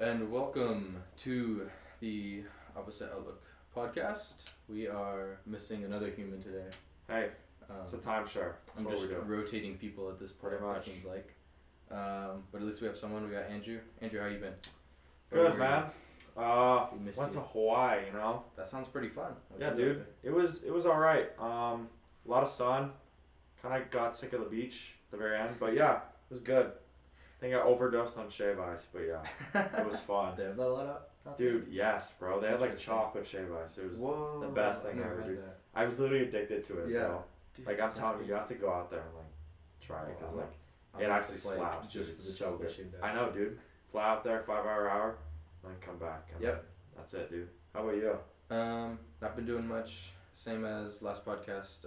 and welcome to the Opposite Outlook podcast. We are missing another human today. Hey, it's a timeshare. I'm just rotating people at this point, it seems like. But at least we have someone. We got Andrew. Andrew, how you been? Good, man. Went to Hawaii, you know? That sounds pretty fun. Yeah, dude. It was alright. A lot of sun. Kind of got sick of the beach at the very end. But yeah, it was good. I think I overdosed on shave ice, but yeah, it was fun. They have that a lot of? Dude, yes, bro. They had like chocolate shave ice. It was the best thing ever, dude. I was literally addicted to it, bro. Dude, like, I'm telling you have to go out there and like try it because like it actually slaps. Just dude. for the chocolate shaved ice. I know, dude. Fly out there, 5-hour hour, then come back. Yep. That's it, dude. How about you? Not been doing much. Same as last podcast.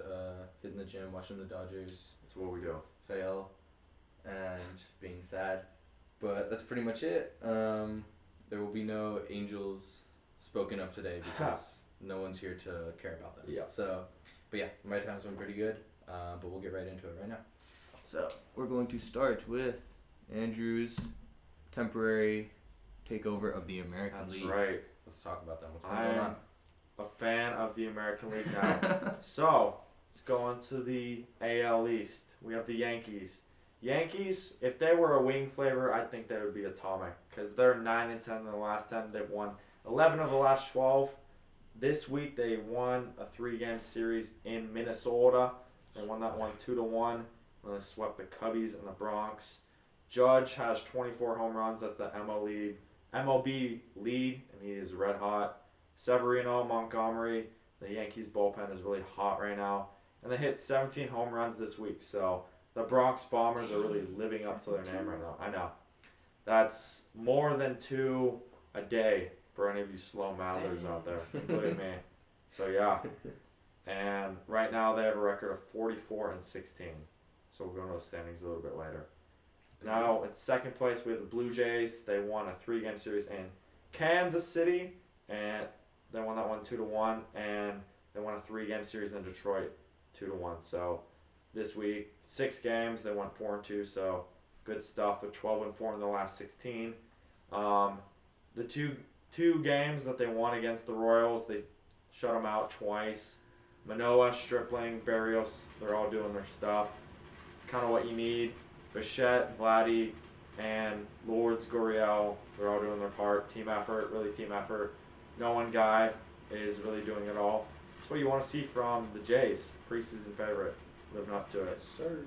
Hitting the gym, watching the Dodgers. That's what we do. Fail. And being sad, but that's pretty much it. There will be no Angels spoken of today because no one's here to care about them. Yeah. So, but yeah, my time's been pretty good. But we'll get right into it right now. So we're going to start with Andrew's temporary takeover of the American League. That's right. Let's talk about them. What's going on? I'm a fan of the American League now. So let's go on to the AL East. We have the Yankees. Yankees, if they were a wing flavor, I think they would be atomic because they're 9-10 in the last 10. They've won 11 of the last 12. This week they won a 3-game series in Minnesota. They won that one 2-1. And they swept the Cubbies and the Bronx. Judge has 24 home runs. That's the MLB lead, and he is red hot. Severino, Montgomery, the Yankees bullpen is really hot right now, and they hit 17 home runs this week. So the Bronx Bombers are really living up to their name right now. I know. That's more than 2 a day for any of you slow mouthers out there, including me. So, yeah. And right now they have a record of 44-16. So we'll go into the standings a little bit later. Now, in second place, we have the Blue Jays. They won a 3-game series in Kansas City, and they won that one 2-1. And they won a 3-game series in Detroit 2-1. So this week, 6 games, they won 4-2, so good stuff. They're 12-4 in the last 16. The two games that they won against the Royals, they shut them out twice. Manoah, Stripling, Barrios, they're all doing their stuff. It's kind of what you need. Bichette, Vladdy, and Lourdes Gurriel, they're all doing their part. Team effort, really team effort. No one guy is really doing it all. That's what you want to see from the Jays, preseason favorite. Living up to it. Yes, sir.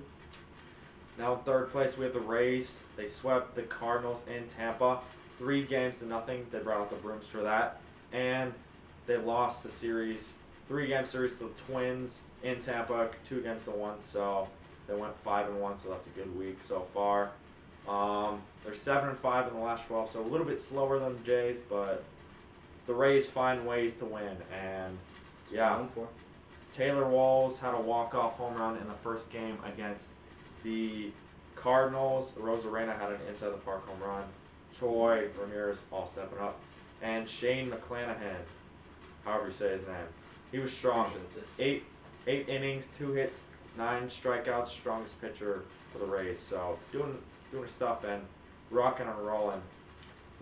Now in third place we have the Rays. They swept the Cardinals in Tampa 3-0. They brought out the brooms for that. And they lost the series, 3-game series to the Twins in Tampa, 2-1. So they went 5-1, so that's a good week so far. They're 7-5 in the last 12, so a little bit slower than the Jays, but the Rays find ways to win. And yeah. Taylor Walls had a walk-off home run in the first game against the Cardinals. Rosarena had an inside-the-park home run. Troy Ramirez all stepping up. And Shane McClanahan, however you say his name, he was strong. 8 innings, 2 hits, 9 strikeouts, strongest pitcher for the Rays. So doing his stuff and rocking and rolling.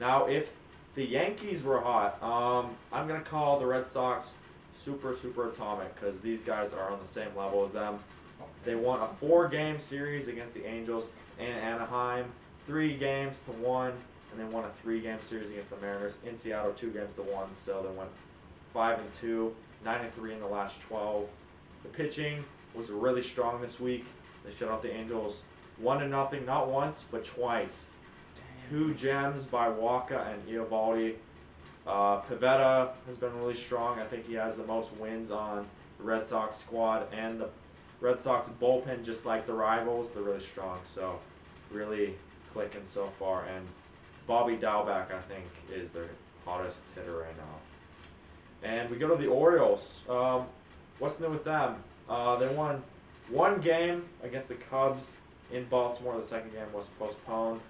Now, if the Yankees were hot, I'm going to call the Red Sox super atomic because these guys are on the same level as them. They won a 4-game series against the Angels in Anaheim, 3-1, and they won a 3-game series against the Mariners in Seattle, 2-1. So they went 5-2, 9-3 in the last 12. The pitching was really strong this week. They shut out the Angels 1-0, not once but twice. 2 gems by Waka and Eovaldi. Pivetta has been really strong. I think he has the most wins on the Red Sox squad, and the Red Sox bullpen, just like the rivals, they're really strong. So really clicking so far. And Bobby Dalbec, I think, is their hottest hitter right now. And we go to the Orioles. What's new with them? They won 1 game against the Cubs in Baltimore. The second game was postponed.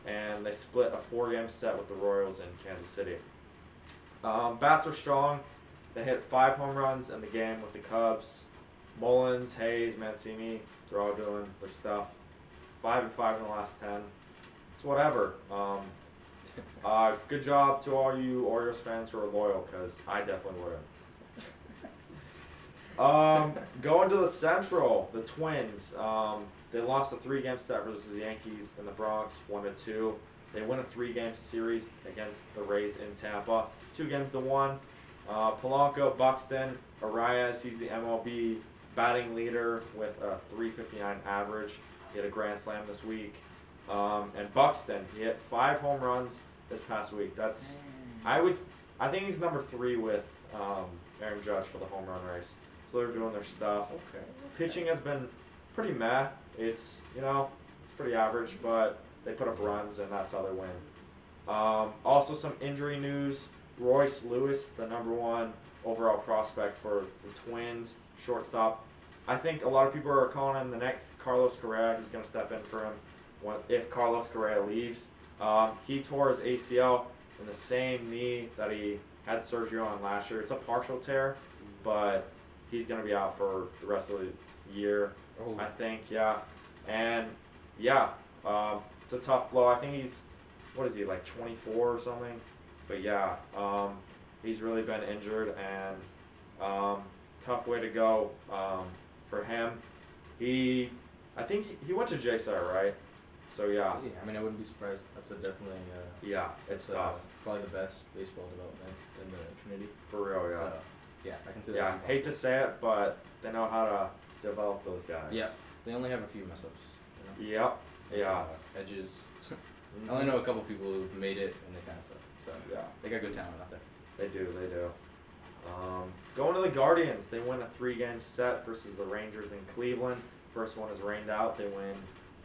And they split a 4-game set with the Royals in Kansas City. Bats are strong. They hit 5 home runs in the game with the Cubs. Mullins, Hayes, Mancini, they're all doing their stuff. 5-5 in the last 10. It's whatever. Good job to all you Orioles fans who are loyal, because I definitely wouldn't. Going to the Central, the Twins. They lost a 3-game set versus the Yankees in the Bronx, 1-2. They win a 3-game series against the Rays in Tampa, 2-1. Polanco, Buxton, Arias, he's the MLB batting leader with a .359 average. He had a grand slam this week. And Buxton, he hit 5 home runs this past week. I think he's number 3 with Aaron Judge for the home run race. So they're doing their stuff. Okay. Pitching has been pretty meh. It's pretty average, but they put up runs and that's how they win. Also some injury news. Royce Lewis, the number 1 overall prospect for the Twins, shortstop. I think a lot of people are calling him the next Carlos Correa. He's going to step in for him if Carlos Correa leaves. He tore his ACL in the same knee that he had surgery on last year. It's a partial tear, but he's going to be out for the rest of the year, I think, yeah. And, yeah, it's a tough blow. I think he's, like 24 or something? But, yeah, he's really been injured, and tough way to go for him. I think he went to JSR, right? So, yeah. Yeah, I mean, I wouldn't be surprised. That's definitely It's tough. Probably the best baseball development in the Trinity. For real, yeah. So, yeah, I can see that. Yeah, hate to say it, but they know how to develop those guys. Yeah, they only have a few mess-ups. You know? Yep. Yeah. Edges. I only know a couple people who've made it and they kind of suck. So yeah, they got good talent out there. They do. Going to the Guardians, they win a 3-game set versus the Rangers in Cleveland. First one is rained out. They win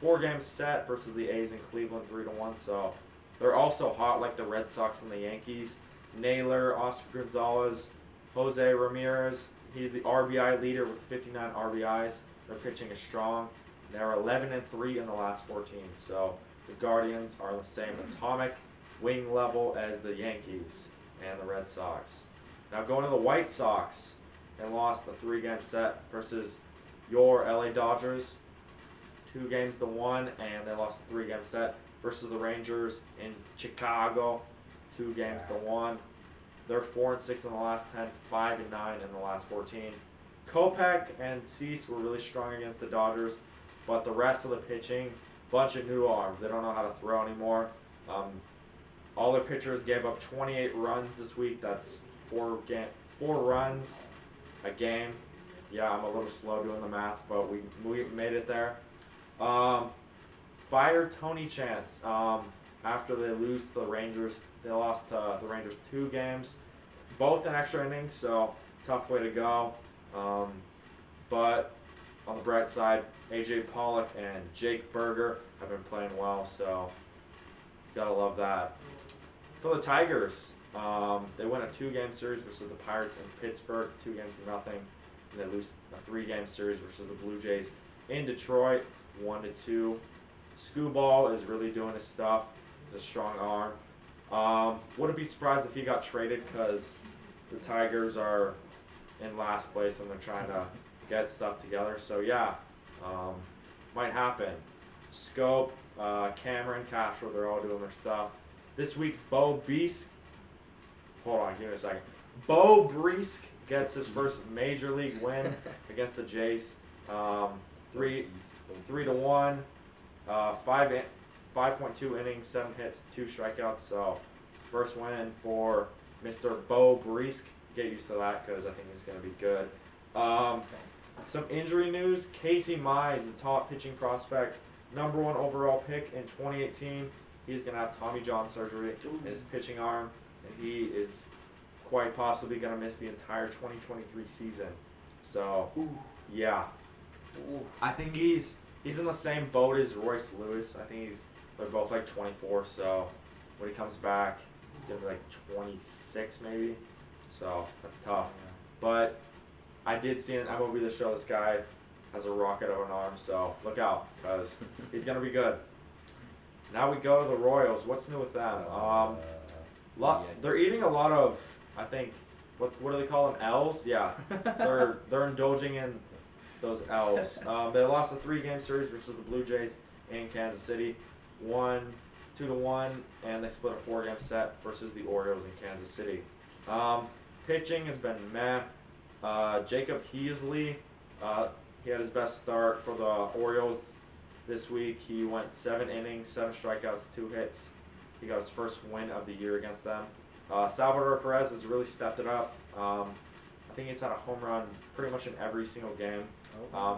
4-game set versus the A's in Cleveland, 3-1. So they're also hot like the Red Sox and the Yankees. Naylor, Oscar Gonzalez, Jose Ramirez. He's the RBI leader with 59 RBIs. Their pitching is strong. They're 11-3 in the last 14. So the Guardians are the same atomic wing level as the Yankees and the Red Sox. Now going to the White Sox, they lost the 3-game set versus your LA Dodgers, 2-1, and they lost the 3-game set versus the Rangers in Chicago, 2-1. They're 4-6 in the last 10, 5-9 in the last 14. Kopech and Cease were really strong against the Dodgers, but the rest of the pitching, bunch of new arms. They don't know how to throw anymore. All their pitchers gave up 28 runs this week. That's 4 runs a game. Yeah, I'm a little slow doing the math, but we made it there. Fired Tony Chance after they lose to the Rangers. They lost to the Rangers 2 games, both in extra innings, so tough way to go. But on the bright side, A.J. Pollock and Jake Berger have been playing well, so gotta love that. For the Tigers, they win a 2-game series versus the Pirates in Pittsburgh, 2-0, and they lose a 3-game series versus the Blue Jays in Detroit, 1-2. Skubal is really doing his stuff. He's a strong arm. Wouldn't be surprised if he got traded because the Tigers are in last place and they're trying to get stuff together. So yeah, might happen. Scope, Cameron, Castro, they're all doing their stuff. This week, Bo Brisk. Hold on, give me a second. Bo Brisk gets his first major league win against the Jays. 3-1, 5.2 innings, 7 hits, 2 strikeouts. So first win for Mr. Bo Brisk. Get used to that because I think he's going to be good. Some injury news. Casey Mize, the top pitching prospect, number 1 overall pick in 2018. He's going to have Tommy John surgery in his pitching arm, and he is quite possibly going to miss the entire 2023 season. So, yeah. I think he's in the same boat as Royce Lewis. I think they're both like 24, so when he comes back, he's going to be like 26 maybe. So, that's tough. Yeah. But I did see an MLB The Show this guy has a rocket of an arm, so look out because he's going to be good. Now we go to the Royals. What's new with them? They're eating a lot of, I think, what do they call them? L's? Yeah. They're indulging in those L's. They lost a 3-game series versus the Blue Jays in Kansas City. 1-2 2-1, and they split a 4-game set versus the Orioles in Kansas City. Pitching has been meh. Jacob Heasley, he had his best start for the Orioles this week. He went 7 innings, 7 strikeouts, 2 hits. He got his first win of the year against them. Salvador Perez has really stepped it up. I think he's had a home run pretty much in every single game.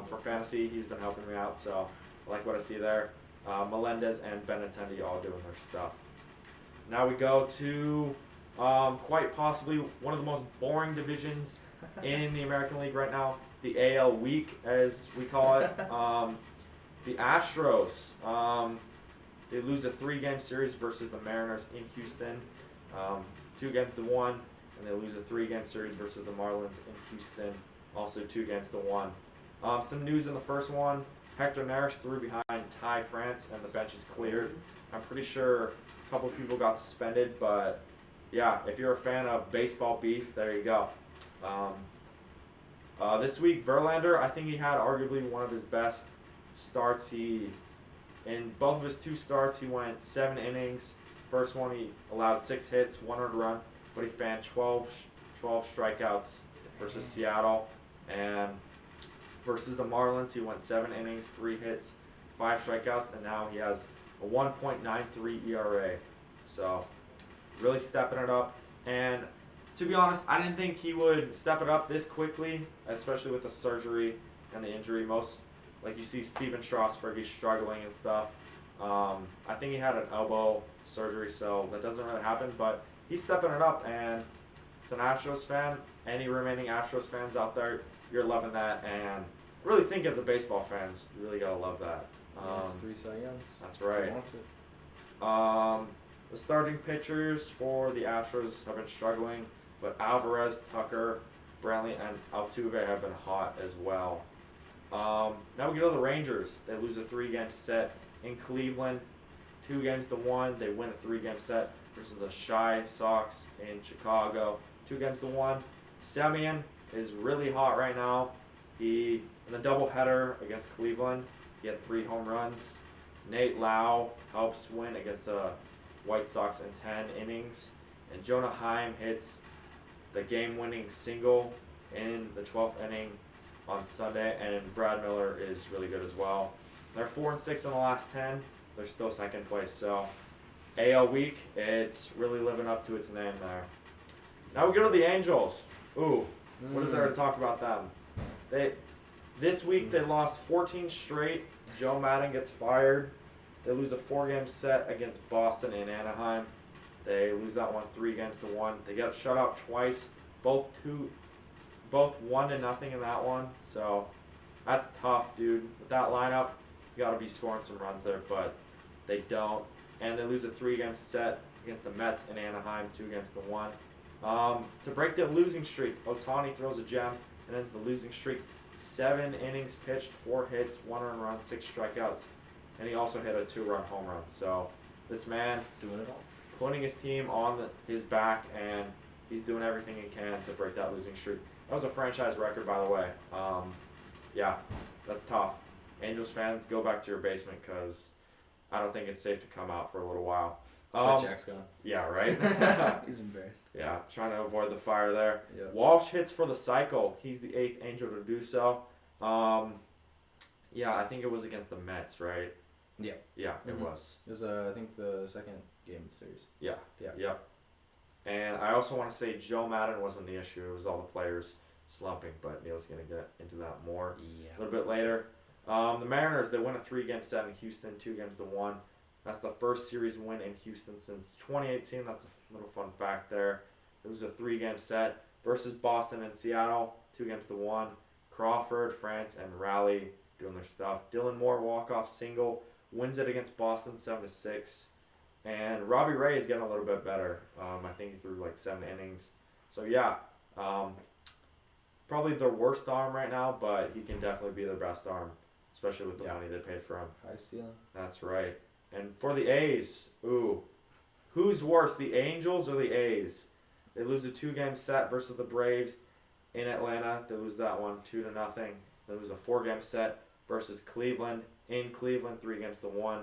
For fantasy, he's been helping me out, so I like what I see there. Melendez and Benintendi all doing their stuff. Now we go to quite possibly one of the most boring divisions in the American League right now, the AL week, as we call it. The Astros, they lose a 3-game series versus the Mariners in Houston, 2-1, and they lose a 3-game series versus the Marlins in Houston, also 2-1. Some news in the first one: Hector Neris threw behind Ty France, and the bench is cleared. I'm pretty sure a couple of people got suspended, but yeah, if you're a fan of baseball beef, there you go. This week, Verlander, I think he had arguably one of his best starts. In both of his 2 starts, he went 7 innings. First one, he allowed 6 hits, 1 earned run, but he fanned 12 strikeouts versus Seattle. And versus the Marlins, he went 7 innings, 3 hits, 5 strikeouts, and now he has a 1.93 ERA. So, really stepping it up. And to be honest, I didn't think he would step it up this quickly, especially with the surgery and the injury. Like you see Steven Strasburg, he's struggling and stuff. I think he had an elbow surgery, so that doesn't really happen, but he's stepping it up, and as an Astros fan, any remaining Astros fans out there, you're loving that, and I really think as a baseball fans, you really gotta love that. 3 Cy Youngs. That's right. He wants it. The starting pitchers for the Astros have been struggling, but Alvarez, Tucker, Brantley, and Altuve have been hot as well. Now we go to the Rangers. They lose a 3-game set in Cleveland, 2-1. They win a 3-game set versus the Shy Sox in Chicago, 2-1. Semien is really hot right now. In the doubleheader against Cleveland, he had 3 home runs. Nate Lau helps win against the White Sox in 10 innings, and Jonah Heim hits the game-winning single in the 12th inning on Sunday, and Brad Miller is really good as well. They're 4-6 in the last 10. They're still second place, so AL week, it's really living up to its name there. Now we go to the Angels. Ooh, what is there to talk about them? This week they lost 14 straight. Joe Maddon gets fired. They lose a 4-game set against Boston and Anaheim. They lose that one 3-1. They got shut out twice, both 1-0 in that one. So that's tough, dude. With that lineup, you got to be scoring some runs there, but they don't. And they lose a 3-game set against the Mets in Anaheim, 2-1. To break the losing streak, Ohtani throws a gem and ends the losing streak. 7 innings pitched, 4 hits, 1 earned run, 6 strikeouts, and he also hit a 2-run home run. So this man Doing it all. putting his team on his back, and he's doing everything he can to break that losing streak. That was a franchise record, by the way. Yeah, that's tough. Angels fans, go back to your basement because I don't think it's safe to come out for a little while. That's why Jack's gone. Yeah, right? He's embarrassed. Yeah, trying to avoid the fire there. Yep. Walsh hits for the cycle. He's the 8th Angel to do so. Yeah, I think it was against the Mets, right? Yeah. Yeah, it was. It was, I think, the second game of the series. Yeah. Yeah. Yep. And I also want to say Joe Maddon wasn't the issue. It was all the players slumping, but Neil's going to get into that more a little bit later. The Mariners, they win a 3-game set in Houston, 2-1. That's the first series win in Houston since 2018. That's a little fun fact there. It was a 3-game set versus Boston and Seattle, 2-1. Crawford, France, and Raleigh doing their stuff. Dylan Moore walk-off single, wins it against Boston 7-6. And Robbie Ray is getting a little bit better. I think he threw like 7 innings. So yeah, probably their worst arm right now, but he can definitely be their best arm, especially with the money they paid for him. High ceiling. That's right. And for the A's, who's worse, the Angels or the A's? They lose a 2-game set versus the Braves in Atlanta. They lose that one 2-0. They lose a 4-game set versus Cleveland in Cleveland, 3-1.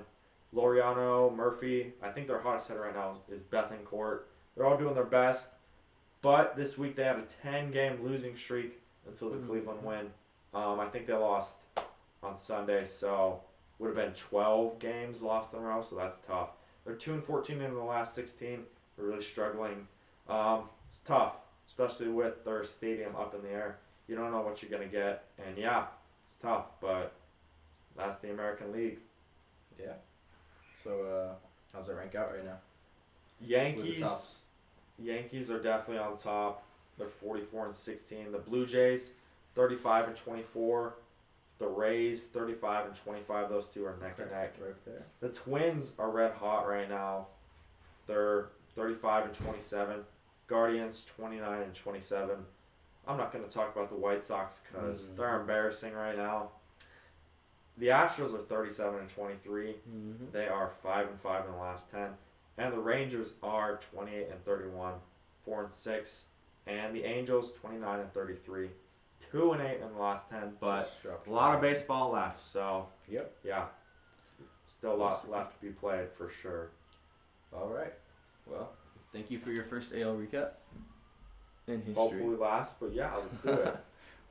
Laureano, Murphy. I think their hottest hitter right now is Bethancourt. They're all doing their best. But this week they had a 10-game losing streak until the Cleveland win. I think they lost on Sunday, so would have been 12 games lost in a row, so that's tough. They're 2-14 in the last 16. They're really struggling. It's tough, especially with their stadium up in the air. You don't know what you're going to get, and yeah, it's tough, but that's the American League. Yeah. So, how's it rank out right now? Yankees are definitely on top. They're 44-16. The Blue Jays, 35-24. The Rays, 35-25. Those two are neck and neck. Right there. The Twins are red hot right now. They're 35-27. Guardians, 29-27. I'm not going to talk about the White Sox because they're embarrassing right now. The Astros are 37-23. They are 5-5 in the last 10. And the Rangers are 28-31, 4-6. And the Angels, 29-33, 2-8 in the last 10. But a lot of baseball left, so yep. Yeah, still a lot left to be played for sure. All right. Well, thank you for your first AL recap in history. Hopefully last, but yeah, let's do it.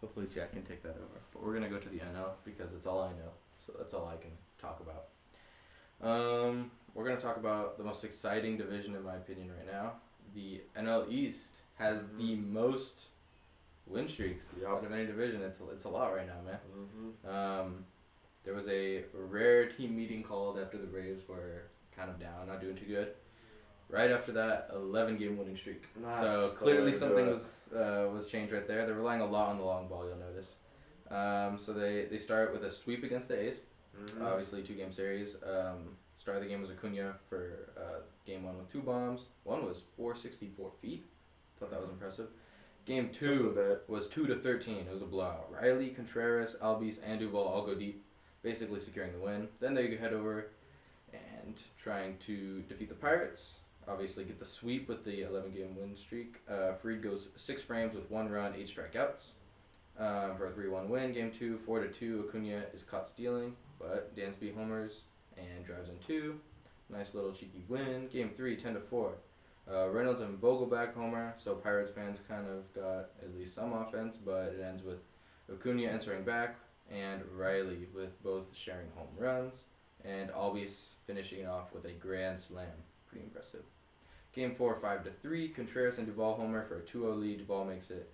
Hopefully Jack can take that over. But we're going to go to the NL because it's all I know. So that's all I can talk about. We're going to talk about the most exciting division in my opinion right now. The NL East has the most win streaks out of any division. It's a lot right now, man. There was a rare team meeting called after the Braves were kind of down, not doing too good. Right after that, 11-game winning streak. So clearly something was changed right there. They're relying a lot on the long ball, you'll notice. So they start with a sweep against the A's. Obviously, 2-game series. Start of the game was Acuna for game 1 with 2 bombs. One was 464 feet. Thought that was impressive. Game 2 was 2-13. It was a blowout. Riley, Contreras, Albies, and Duvall all go deep, basically securing the win. Then they head over and trying to defeat the Pirates. Obviously, get the sweep with the 11-game win streak. Fried goes 6 frames with 1 run, 8 strikeouts for a 3-1 win. Game 2, 4-2. Acuna is caught stealing, but Dansby homers and drives in 2. Nice little cheeky win. Game 3, 10-4. Reynolds and Vogelback homer, so Pirates fans kind of got at least some offense, but it ends with Acuna answering back and Riley with both sharing home runs, and Albies finishing it off with a grand slam. Pretty impressive. Game 4, 5-3. Contreras and Duvall homer for a 2-0 lead. Duvall makes it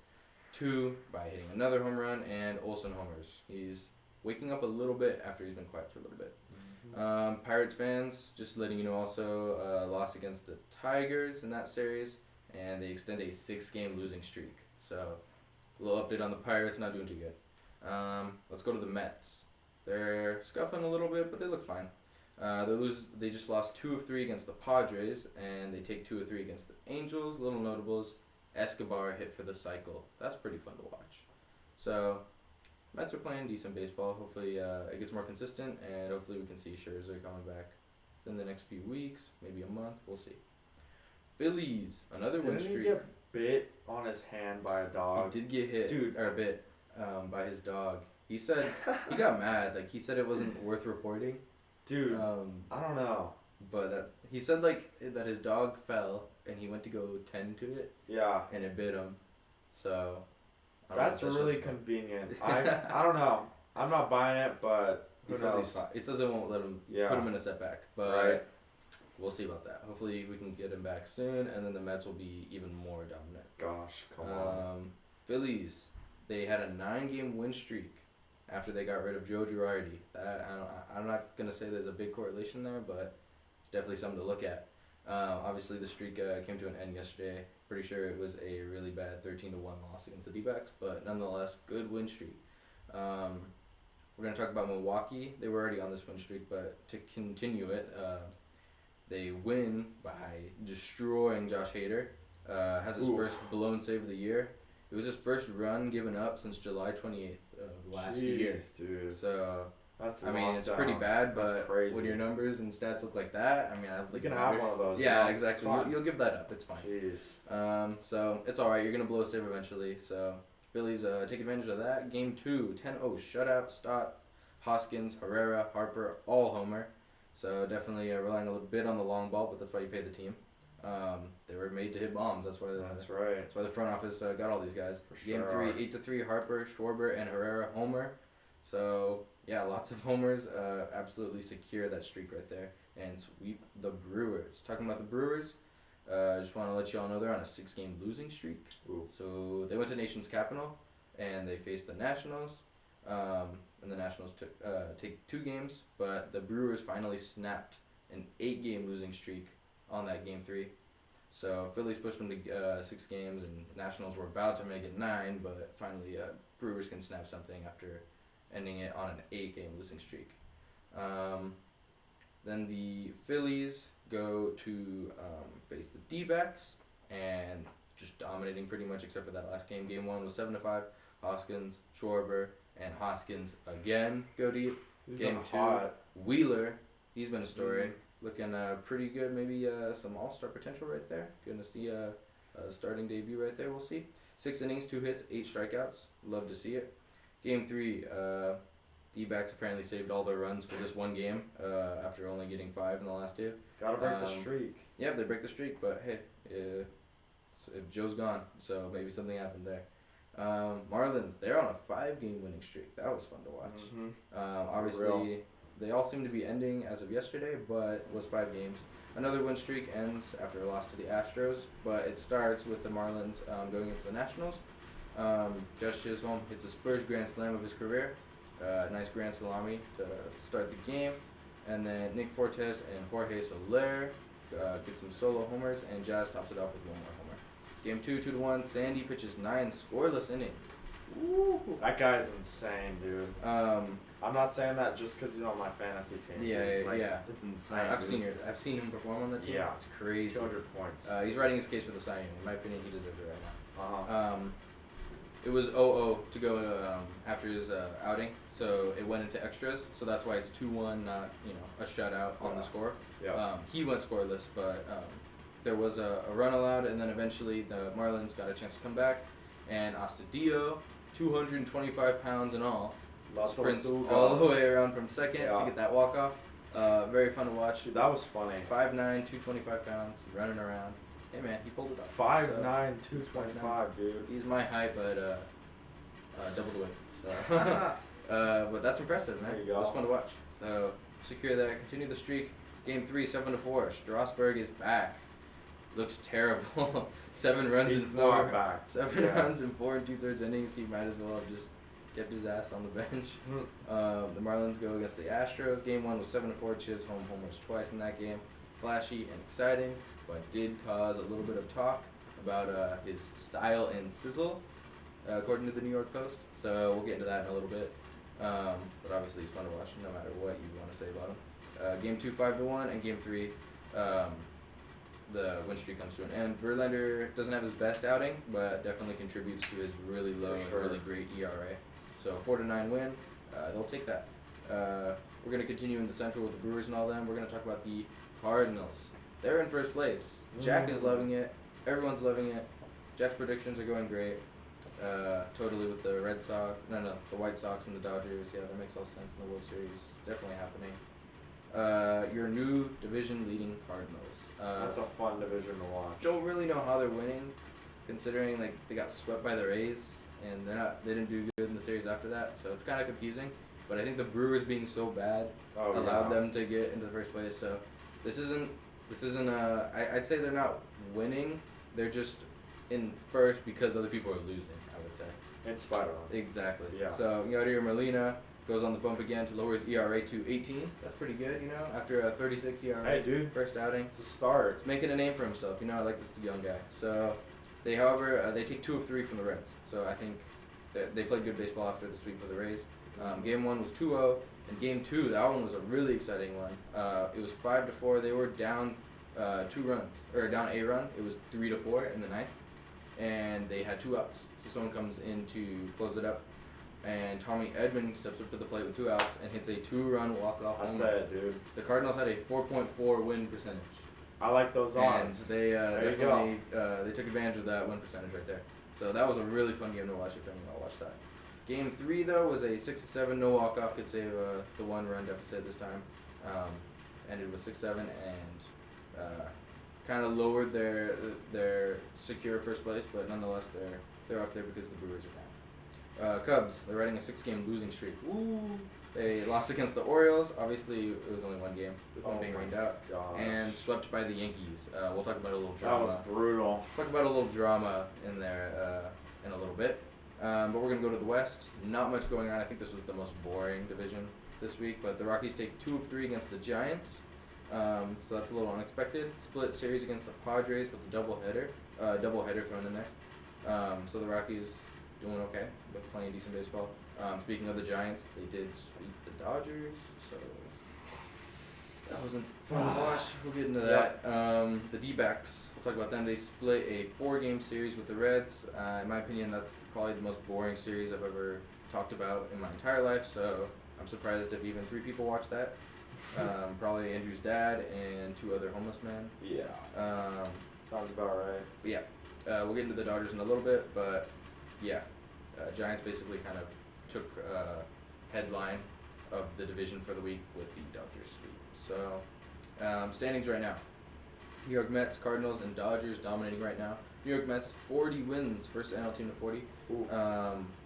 2 by hitting another home run, and Olsen homers. He's waking up a little bit after he's been quiet for a little bit. Pirates fans, just letting you know also, lost against the Tigers in that series, and they extend a 6-game losing streak. So, a little update on the Pirates, not doing too good. Let's go to the Mets. They're scuffling a little bit, but they look fine. They just lost 2 of 3 against the Padres, and they take 2 of 3 against the Angels. Little notables, Escobar hit for the cycle. That's pretty fun to watch. So, Mets are playing decent baseball. Hopefully it gets more consistent, and hopefully we can see Scherzer coming back in the next few weeks, maybe a month. We'll see. Phillies, another win streak. Didn't he get bit on his hand by a dog? He did get hit, bit by his dog. He said he got mad. Like, he said it wasn't worth reporting. Dude, I don't know. But he said that his dog fell and he went to go tend to it. Yeah. And it bit him. So. That's really convenient. I don't know. I'm not buying it, but who knows? It says it won't let him put him in a setback. But we'll see about that. Hopefully we can get him back soon, and then the Mets will be even more dominant. Gosh, come on. Phillies, they had a 9-game win streak after they got rid of Joe Girardi. I'm not going to say there's a big correlation there, but it's definitely something to look at. Obviously, the streak came to an end yesterday. Pretty sure it was a really bad 13-1 loss against the D-backs, but nonetheless, good win streak. We're going to talk about Milwaukee. They were already on this win streak, but to continue it, they win by destroying Josh Hader. Has his first blown save of the year. It was his first run given up since July 28th of last year. Dude. So, that's it's pretty bad, but when your numbers and stats look like that, I don't think you can have one of those. Yeah, exactly. You'll give that up. It's fine. Jeez. So it's all right. You're gonna blow a save eventually. So Phillies take advantage of that. Game 2, 10-0 shutout. Stott, Hoskins, Herrera, Harper, all homer. So definitely relying a little bit on the long ball, but that's why you pay the team. They were made to hit bombs. That's why. That's right. That's why the front office got all these guys. For Game sure. 3, 8-3. Harper, Schwarber, and Herrera homer. So yeah, lots of homers. Absolutely secure that streak right there and sweep the Brewers. Talking about the Brewers, just want to let you all know they're on a 6-game losing streak. Ooh. So they went to Nation's Capital and they faced the Nationals. And the Nationals take 2 games, but the Brewers finally snapped an 8-game losing streak on that Game 3. So Phillies pushed them to 6 games, and Nationals were about to make it 9, but finally Brewers can snap something after ending it on an 8-game losing streak. Then the Phillies go to face the D-backs, and just dominating pretty much except for that last game. Game 1 was 7-5. Hoskins, Schwarber, and Hoskins again go deep. He's Game been 2, hot. Wheeler, he's been a story. Mhm. Looking pretty good. Maybe some all-star potential right there. Going to see a starting debut right there. We'll see. 6 innings, 2 hits, 8 strikeouts. Love to see it. Game 3, D-backs apparently saved all their runs for this one game after only getting 5 in the last 2. Gotta break the streak. Yeah, they break the streak, but hey, Joe's gone, so maybe something happened there. Marlins, they're on a 5-game winning streak. That was fun to watch. Mm-hmm. Obviously, they all seem to be ending as of yesterday, but it was 5 games. Another win streak ends after a loss to the Astros, but it starts with the Marlins going against the Nationals. Jazz Chisholm hits his first grand slam of his career. Nice grand salami to start the game. And then Nick Fortes and Jorge Soler get some solo homers, and Jazz tops it off with one more homer. Game 2, 2-1. Sandy pitches 9 scoreless innings. Ooh. That guy's insane, dude. I'm not saying that just because he's on my fantasy team. Yeah. It's insane. I've seen him perform on the team. Yeah. It's crazy. 200 points. He's riding his case for the Cy Young. In my opinion, he deserves it right now. Uh-huh. It was 0-0 to go after his outing, so it went into extras. So that's why it's 2-1, not a shutout on the score. Yeah. He went scoreless, but there was a run allowed, and then eventually the Marlins got a chance to come back, and Astudillo, 225 pounds in all, sprints all the way around from second to get that walk off. Very fun to watch. Dude, that was funny. 5'9", 225 pounds, running around. Hey man, he pulled it off. 5'9", 225, dude. He's my height, but double the weight. So, but that's impressive, man. There you go. It was fun to watch. So secure that. Continue the streak. Game 3, 7-4. Strasburg is back. Looks terrible. 7 runs He's in 4. not back. 7 runs in 4 2/3 innings. He might as well have just kept his ass on the bench. The Marlins go against the Astros. Game 1 was 7-4. Chisholm homers twice in that game. Flashy and exciting, but did cause a little bit of talk about his style and sizzle, according to the New York Post. So we'll get into that in a little bit. But obviously he's fun to watch no matter what you want to say about him. Game 2, 5-1, and Game 3, the win streak comes to an end. Verlander doesn't have his best outing, but definitely contributes to his really low and really great ERA. So 4-9 win, they'll take that. We're going to continue in the Central with the Brewers and all them. We're going to talk about the Cardinals. They're in first place. Jack is loving it. Everyone's loving it. Jack's predictions are going great. Totally with the the White Sox and the Dodgers. Yeah, that makes all sense in the World Series. Definitely happening. Your new division leading Cardinals. That's a fun division to watch. Don't really know how they're winning, considering they got swept by the Rays and they didn't do good in the series after that. So it's kind of confusing. But I think the Brewers being so bad allowed them to get into the first place. So this isn't. I'd say they're not winning. They're just in first because other people are losing. I would say. In spite of them. Exactly. Yeah. So Yadier Molina goes on the bump again to lower his ERA to 18. That's pretty good, after a 36 ERA. Hey, dude. First outing. It's a start. He's making a name for himself. I like this young guy. So they take 2 of 3 from the Reds. So I think they played good baseball after the sweep of the Rays. Game 1 was 2-0, and Game 2, that one was a really exciting one. It was 5-4. They were down 2 runs, or down a run. It was 3-4 in the ninth, and they had 2 outs. So someone comes in to close it up, and Tommy Edman steps up to the plate with 2 outs and hits a 2-run walk-off home That's run. it, dude. The Cardinals had a 4.4 win percentage. I like those odds. And they definitely they took advantage of that win percentage right there. So that was a really fun game to watch if anyone watched that. Game 3 though was a 6-7 no walk off, could save the 1-run deficit this time. ended with 6-7 and kind of lowered their secure first place, but nonetheless they're up there because the Brewers are down. Cubs, they're riding a 6-game losing streak. Ooh. They lost against the Orioles. Obviously, it was only one game, with one being rained out, and swept by the Yankees. We'll talk about a little drama. That was brutal. Talk about a little drama in there in a little bit. But we're going to go to the West. Not much going on. I think this was the most boring division this week, but the Rockies take 2 of 3 against the Giants. So that's a little unexpected. Split series against the Padres with the doubleheader thrown in there. So the Rockies doing okay, but playing decent baseball. Speaking of the Giants, they did sweep the Dodgers, so that wasn't fun to watch. We'll get into that. The D-backs, we'll talk about them. They split a 4-game series with the Reds. In my opinion, that's probably the most boring series I've ever talked about in my entire life, so I'm surprised if even 3 people watched that. Probably Andrew's dad and 2 other homeless men. Yeah. Sounds about right. But yeah, we'll get into the Dodgers in a little bit, but yeah, Giants basically kind of took headline of the division for the week with the Dodgers sweep. So, standings right now. New York Mets, Cardinals, and Dodgers dominating right now. New York Mets, 40 wins, first NL team to 40.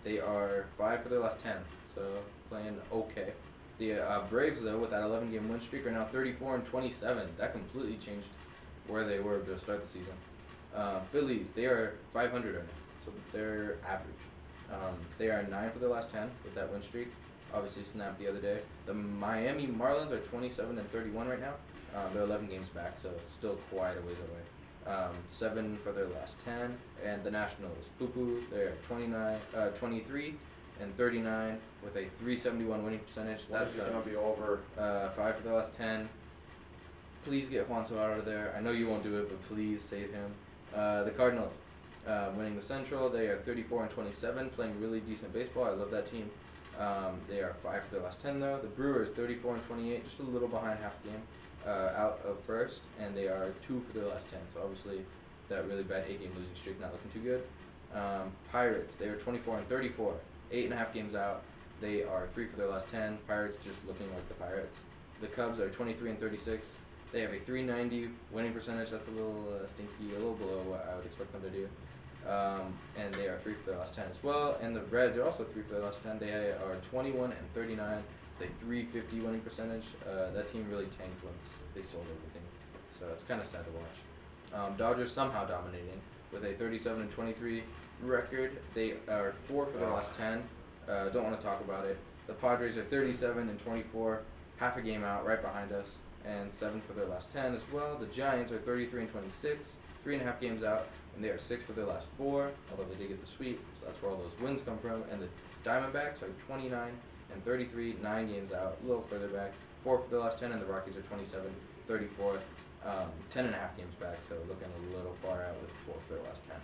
They are 5 for their last 10, so playing okay. The Braves, though, with that 11-game win streak, are now 34 and 27. That completely changed where they were to start the season. Phillies, they are 500 right now, so they're average. They are 9 for their last 10 with that win streak. Obviously snapped the other day. The Miami Marlins are 27 and 31 right now. They're 11 games back, so still quite a ways away. 7 for their last 10. And the Nationals, poo-poo, they're 23 and 39 with a 371 winning percentage. That's going to be over. 5 for their last 10. Please get Juan Soto out of there. I know you won't do it, but please save him. The Cardinals, winning the Central. They are 34 and 27, playing really decent baseball. I love that team. They are 5 for their last 10 though. The Brewers, 34 and 28, just a little behind half a game out of first, and they are 2 for their last 10. So obviously that really bad 8-game losing streak not looking too good. Pirates, they are 24 and 34, 8.5 games out. They are 3 for their last 10. Pirates just looking like the Pirates. The Cubs are 23 and 36. They have a 390 winning percentage. That's a little stinky, a little below what I would expect them to do. And they are 3 for their last 10 as well. And the Reds are also 3 for their last 10. They are 21 and 39. They 350 winning percentage. That team really tanked once they sold everything. So it's kind of sad to watch. Dodgers somehow dominating with a 37 and 23 record. They are 4 for their last 10. Don't want to talk about it. The Padres are 37 and 24, half a game out, right behind us, and 7 for their last 10 as well. The Giants are 33 and 26, 3.5 games out, and they are 6 for their last 4, although they did get the sweep, so that's where all those wins come from. And the Diamondbacks are 29 and 33, 9 games out, a little further back, 4 for their last 10, and the Rockies are 27, 34, 10.5 games back, so looking a little far out with 4 for their last 10.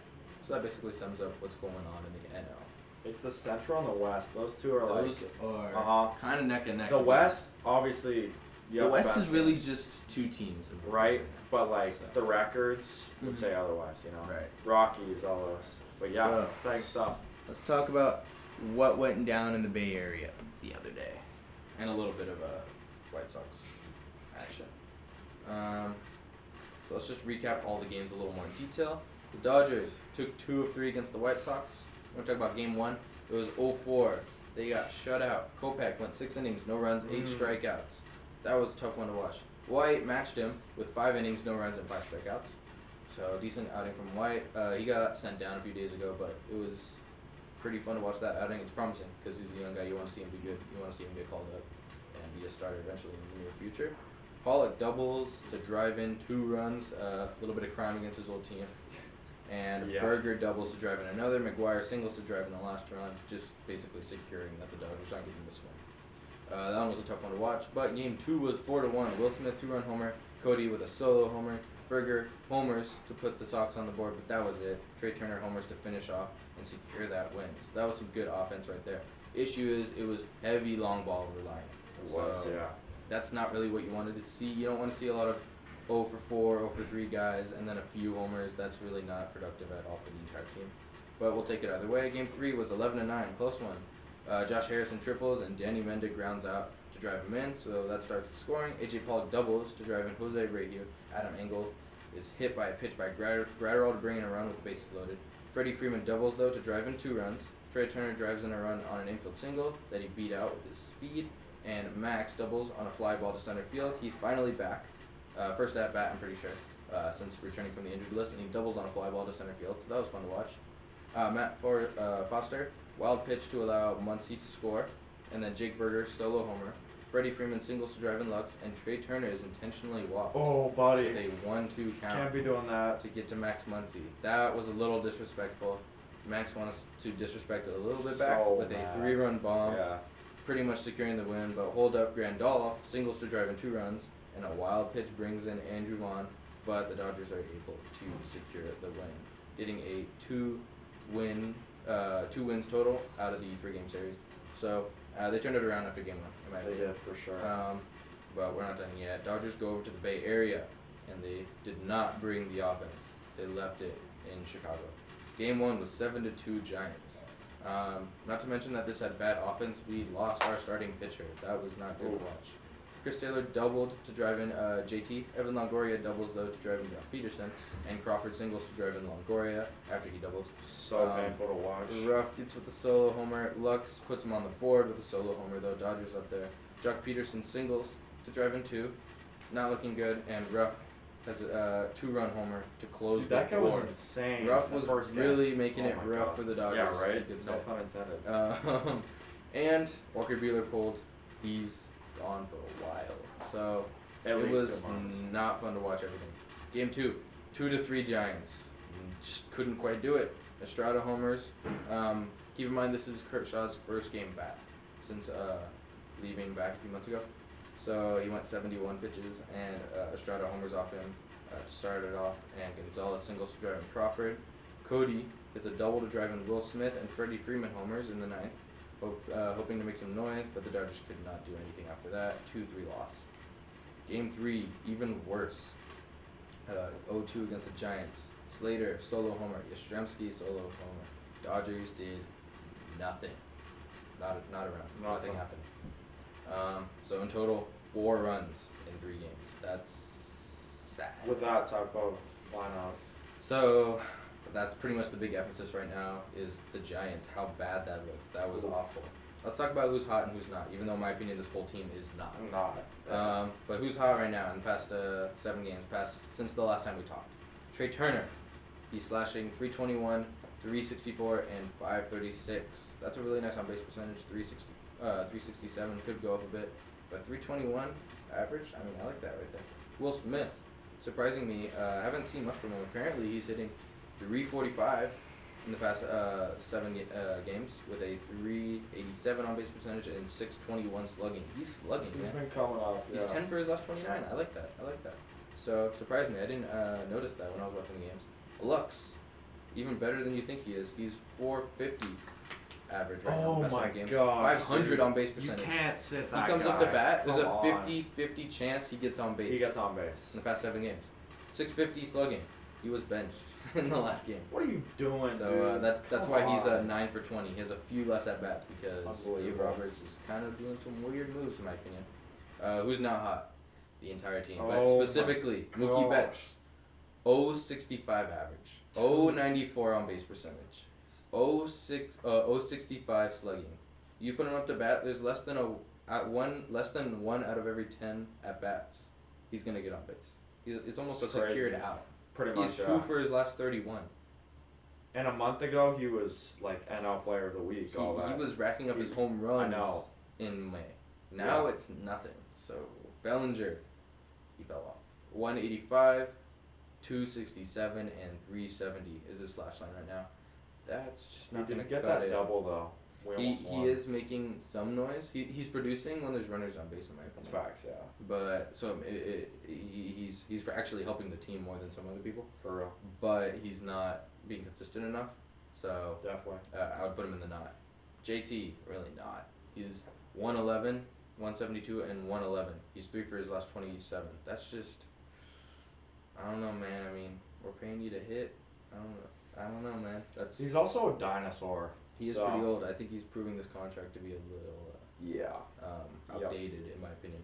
So that basically sums up what's going on in the NL. It's the Central and the West. Those two are Those are kind of neck and neck. The West, obviously. The West is really just 2 teams. Right, but like the records would say otherwise, you know. Right. Rockies, all those. But yeah, So, exciting stuff. let's talk about what went down in the Bay Area the other day. And a little bit of White Sox action. So let's just recap all the games a little more in detail. The Dodgers took 2 of 3 against the White Sox. We're going to talk about game 1. It was 0-4. They got shut out. Kopech went 6 innings, no runs, 8 strikeouts. That was a tough one to watch. White matched him with 5 innings, no runs, and 5 strikeouts. So decent outing from White. He got sent down a few days ago, but it was pretty fun to watch that outing. It's promising because he's a young guy. You want to see him be good. You want to see him get called up and be a starter eventually in the near future. Pollock doubles to drive in 2 runs. A little bit of crime against his old team. And Berger doubles to drive in another. McGuire singles to drive in the last run, just basically securing that the Dodgers aren't getting this win. That one was a tough one to watch, but game 2 was 4-1. Will Smith 2-run homer, Cody with a solo homer, Berger homers to put the Sox on the board, but that was it. Trey Turner homers to finish off and secure that win. So that was some good offense right there. Issue is it was heavy long ball reliant. It was, yeah. That's not really what you wanted to see. You don't want to see a lot of 0 for 4, 0 for 3 guys, and then a few homers. That's really not productive at all for the entire team. But we'll take it either way. Game 3 was 11-9, close one. Josh Harrison triples and Danny Mendick grounds out to drive him in, so that starts the scoring. A.J. Pollock doubles to drive in Jose Abreu. Adam Engel is hit by a pitch by Gratterall to bring in a run with the bases loaded. Freddie Freeman doubles, though, to drive in 2 runs. Trey Turner drives in a run on an infield single that he beat out with his speed. And Max doubles on a fly ball to center field. He's finally back. First at bat, I'm pretty sure, since returning from the injured list. And he doubles on a fly ball to center field, so that was fun to watch. Matt Foster, wild pitch to allow Muncy to score. And then Jake Berger, solo homer. Freddie Freeman singles to drive in Lux. And Trey Turner is intentionally walked. Oh, buddy. With a 1-2 count. Can't be doing that. To get to Max Muncy. That was a little disrespectful. Max wanted to disrespect it a little bit back with a 3-run bomb. Yeah. Pretty much securing the win, but hold up Grandal singles to drive in 2 runs, and a wild pitch brings in Andrew Vaughn, but the Dodgers are able to secure the win, getting a 2 wins total out of the 3-game series. So they turned it around after game 1. In my opinion. Did for sure. But we're not done yet. Dodgers go over to the Bay Area, and they did not bring the offense. They left it in Chicago. Game 1 was 7-2 Giants. Not to mention that this had bad offense. We lost our starting pitcher. That was not good to watch. Chris Taylor doubled to drive in JT. Evan Longoria doubles, though, to drive in Jock Peterson. And Crawford singles to drive in Longoria after he doubles. So painful to watch. Ruff gets with the solo homer. Lux puts him on the board with a solo homer, though. Dodgers up there. Jock Peterson singles to drive in 2. Not looking good. And Ruff has a 2-run homer to close the board. That guy was insane. Ruff was really making it rough for the Dodgers. Yeah, right? No pun intended. And Walker Buehler pulled. He's gone for a while. So At it least was 2 months. not fun to watch everything. Game 2, 2-3 Giants. Just couldn't quite do it. Estrada homers. Keep in mind this is Kershaw's first game back since leaving back a few months ago. So he went 71 pitches, and Estrada homers off him to start it off, and Gonzalez singles to drive in Crawford. Cody gets a double to drive in Will Smith, and Freddie Freeman homers in the 9th, hoping to make some noise, but the Dodgers could not do anything after that. 2-3 loss. Game 3, even worse. 0-2 against the Giants. Slater, solo homer. Yastrzemski, solo homer. Dodgers did nothing. Not around. Nothing happened. So in total, 4 runs in 3 games. That's sad. With that type of lineup. So that's pretty much the big emphasis right now is the Giants, how bad that looked. That was awful. Let's talk about who's hot and who's not, even though in my opinion this whole team is not. But who's hot right now in the past 7 games, since the last time we talked? Trey Turner. He's slashing .321, .364, and .536. That's a really nice on-base percentage. .367 could go up a bit, but .321 average. I mean, I like that right there. Will Smith, surprising me, haven't seen much from him. Apparently, he's hitting .345 in the past 7 games with a .387 on base percentage and .621 slugging. He's slugging, man. He's been coming up. He's 10 for his last 29. I like that. So surprised me. I didn't notice that when I was watching the games. Lux, even better than you think he is. He's .450 average right now. Oh my god. 500 on base percentage. You can't sit that He comes guy. up to bat. There's Come a on. 50-50 chance he gets on base. He gets on base. In the past 7 games. .650 slugging. He was benched in the last game. What are you doing, So dude? that's why he's 9 for 20. He has a few less at bats because Dave Roberts is kind of doing some weird moves, in my opinion. Who's not hot? The entire team, but specifically Mookie Betts. 0.65 average. 0.94 on base percentage. 0.65 slugging. You put him up to bat. There's less than one out of every 10 at bats. He's gonna get on base. It's almost a secured out. Pretty much. He's 2 for his last 31. And a month ago, he was like NL Player of the Week. He was racking up his home runs in May. Now it's nothing. So Bellinger, he fell off. 185, 267, and 370 is his slash line right now. That's just not gonna get cut that it. double though. He is making some noise. He's producing when there's runners on base, in my opinion. That's facts, yeah. But so he's actually helping the team more than some other people. For real. But he's not being consistent enough. So definitely, I would put him in the not. JT really not. He's 111, 172, and 111. He's 3 for his last 27. That's just, I don't know, man. I mean, we're paying you to hit. I don't know, man. He's also a dinosaur. He is pretty old. I think he's proving this contract to be a little Yeah. Outdated in my opinion.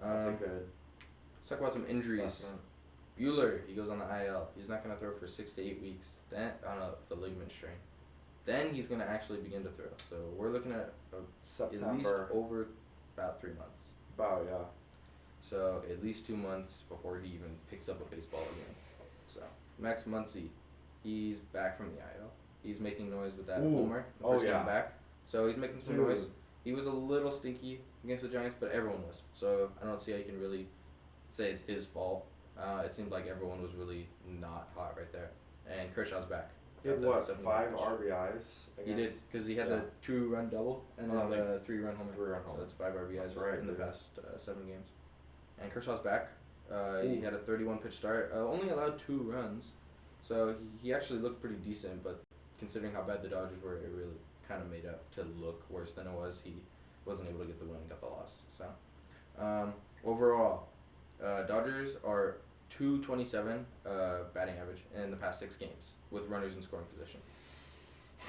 That's a good Let's talk about some injuries. assessment. Bueller, he goes on the IL. He's not going to throw for 6 to 8 weeks. Then on the ligament strain. Then he's going to actually begin to throw. So we're looking at September. at least over about 3 months. About, yeah. So at least 2 months before he even picks up a baseball again. So Max Muncy, he's back from the IL. He's making noise with that homer the first game back. So he's making some noise. He was a little stinky against the Giants, but everyone was. So I don't see how you can really say it's his fault. It seemed like everyone was really not hot right there. And Kershaw's back. He had, 5 RBIs? He did, because he had the 2-run double and then the 3-run homer. 3-run homer. So that's 5 RBIs in the past 7 games. And Kershaw's back. He had a 31-pitch start. Only allowed 2 runs. So he actually looked pretty decent, but considering how bad the Dodgers were, it really kind of made up to look worse than it was. He wasn't able to get the win and got the loss. So overall, Dodgers are .227 batting average in the past 6 games with runners in scoring position.